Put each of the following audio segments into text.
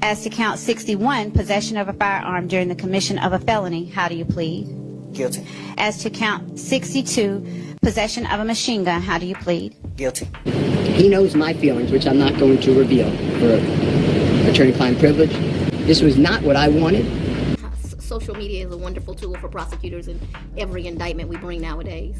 As to count 61, possession of a firearm during the commission of a felony, how do you plead? Guilty. As to count 62, possession of a machine gun, how do you plead? Guilty. He knows my feelings, which I'm not going to reveal for attorney-client privilege. This was not what I wanted. Social media is a wonderful tool for prosecutors in every indictment we bring nowadays.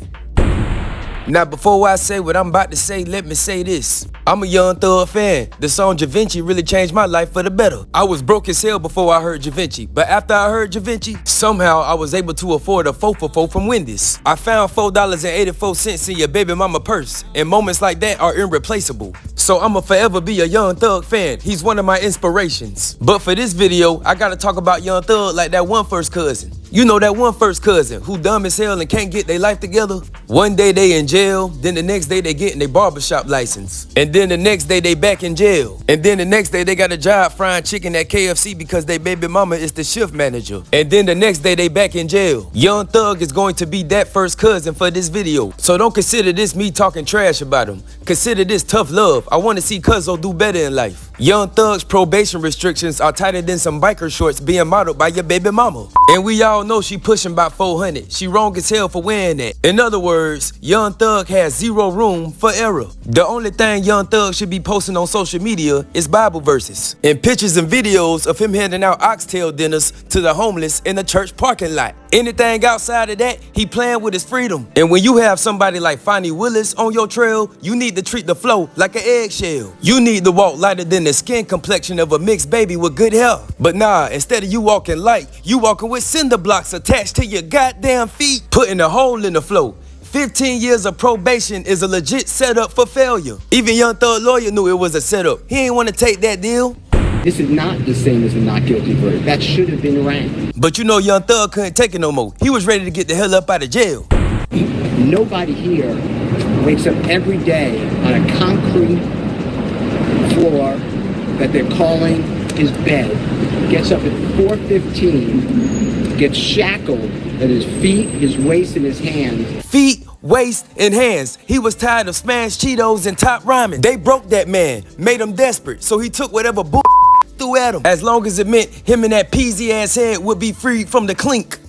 Now, before I say what I'm about to say, let me say this. I'm a Young Thug fan. The song Da Vinci really changed my life for the better. I was broke as hell before I heard Da Vinci, but after I heard Da Vinci, somehow I was able to afford a 4 for 4 from Wendy's. I found $4.84 in your baby mama purse, and moments like that are irreplaceable. So I'ma forever be a Young Thug fan. He's one of my inspirations. But for this video, I gotta talk about Young Thug like that one first cousin. You know that one first cousin who dumb as hell and can't get their life together? One day they in jail, then the next day they getting their barbershop license. And then the next day they back in jail. And then the next day they got a job frying chicken at KFC because their baby mama is the shift manager. And then the next day they back in jail. Young Thug is going to be that first cousin for this video. So don't consider this me talking trash about him. Consider this tough love. I want to see Cuzzo do better in life. Young Thug's probation restrictions are tighter than some biker shorts being modeled by your baby mama. And we all know she pushing about 400. She wrong as hell for wearing that. In other words, Young Thug has zero room for error. The only thing Young Thug should be posting on social media is Bible verses and pictures and videos of him handing out oxtail dinners to the homeless in the church parking lot. Anything outside of that, he playing with his freedom. And when you have somebody like Fonnie Willis on your trail, you need to treat the flow like an eggshell. You need to walk lighter than the skin complexion of a mixed baby with good health. But nah, instead of you walking light, you walking with cinder blocks attached to your goddamn feet, putting a hole in the flow. 15 years of probation is a legit setup for failure. Even Young Thug lawyer knew it was a setup. He ain't want to take that deal. This is not the same as a not guilty verdict. That should have been ranked. But you know Young Thug couldn't take it no more. He was ready to get the hell up out of jail. Nobody here wakes up every day on a concrete floor that they're calling his bed, gets up at 4:15, gets shackled at his feet, his waist, and his hands. Feet, waist, and hands. He was tired of smashed Cheetos and top ramen. They broke that man, made him desperate, so he took whatever bull threw at him, as long as it meant him and that peasy ass head would be freed from the clink.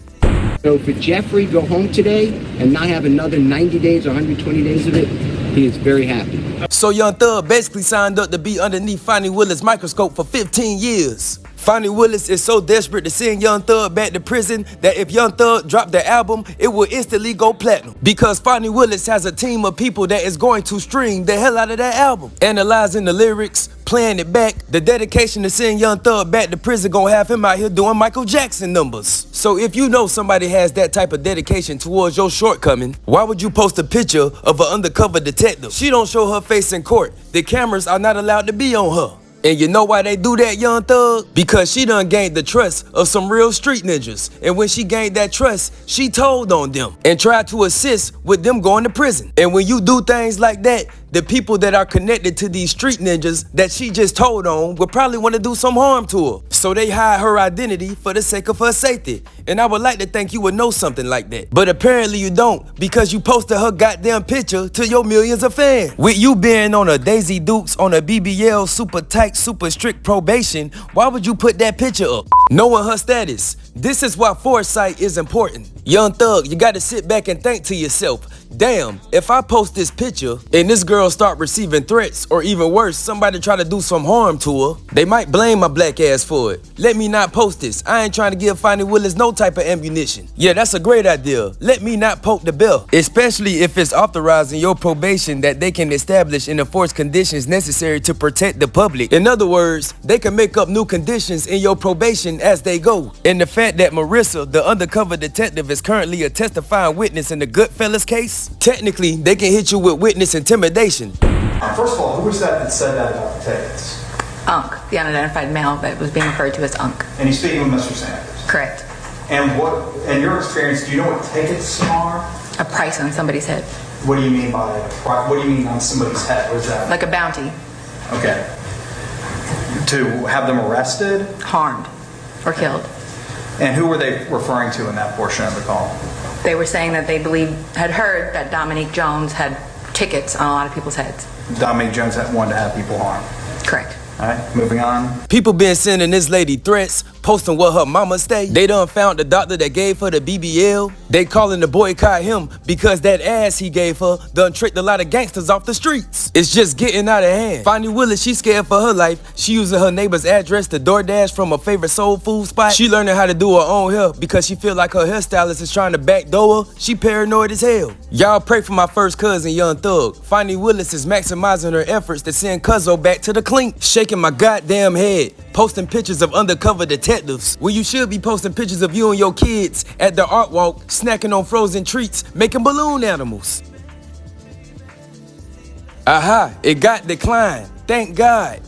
So for Jeffrey go home today and not have another 90 days or 120 days of it, he is very happy. So Young Thug basically signed up to be underneath Fonnie Willis' microscope for 15 years. Fonnie Willis is so desperate to send Young Thug back to prison that if Young Thug dropped the album, it will instantly go platinum. Because Fonnie Willis has a team of people that is going to stream the hell out of that album. Analyzing the lyrics, playing it back, the dedication to send Young Thug back to prison gonna have him out here doing Michael Jackson numbers. So if you know somebody has that type of dedication towards your shortcoming, why would you post a picture of an undercover detective? She don't show her face in court. The cameras are not allowed to be on her. And you know why they do that, Young Thug? Because she done gained the trust of some real street ninjas. And when she gained that trust, she told on them and tried to assist with them going to prison. And when you do things like that, the people that are connected to these street ninjas that she just told on will probably want to do some harm to her. So they hide her identity for the sake of her safety. And I would like to think you would know something like that. But apparently you don't, because you posted her goddamn picture to your millions of fans. With you being on a Daisy Dukes on a BBL super tight, super strict probation, why would you put that picture up? Knowing her status, this is why foresight is important. Young Thug, you gotta sit back and think to yourself, damn, if I post this picture and this girl start receiving threats, or even worse, somebody try to do some harm to her, they might blame my black ass for it. Let me not post this. I ain't trying to give Fonnie Willis no type of ammunition. Yeah, that's a great idea. Let me not poke the bell. Especially if it's authorizing your probation that they can establish and enforce conditions necessary to protect the public. In other words, they can make up new conditions in your probation as they go. And the fact that Marissa, the undercover detective, is currently a testifying witness in the Goodfellas case, technically, they can hit you with witness intimidation. First of all, who was that said that about the tickets? Unc, the unidentified male that was being referred to as Unc. And he's speaking with Mr. Sanders? Correct. And what, in your experience, do you know what tickets are? A price on somebody's head. What do you mean by a price? What do you mean on somebody's head? What is that? Like a bounty. Okay. To have them arrested? Harmed or killed. And who were they referring to in that portion of the call? They were saying that they had heard that Dominique Jones had tickets on a lot of people's heads. Dominique Jones had wanted to have people harmed. Correct. Alright, moving on. People been sending this lady threats, posting what her mama stay. They done found the doctor that gave her the BBL. They calling to boycott him because that ass he gave her done tricked a lot of gangsters off the streets. It's just getting out of hand. Fannie Willis, she scared for her life. She using her neighbor's address to DoorDash from her favorite soul food spot. She learning how to do her own hair because she feel like her hairstylist is trying to backdoor her. She paranoid as hell. Y'all pray for my first cousin, Young Thug. Fannie Willis is maximizing her efforts to send Cuzzo back to the clink. Shaking my goddamn head, posting pictures of undercover detectives when you should be posting pictures of you and your kids at the art walk, snacking on frozen treats, making balloon animals. Aha, it got declined. Thank God.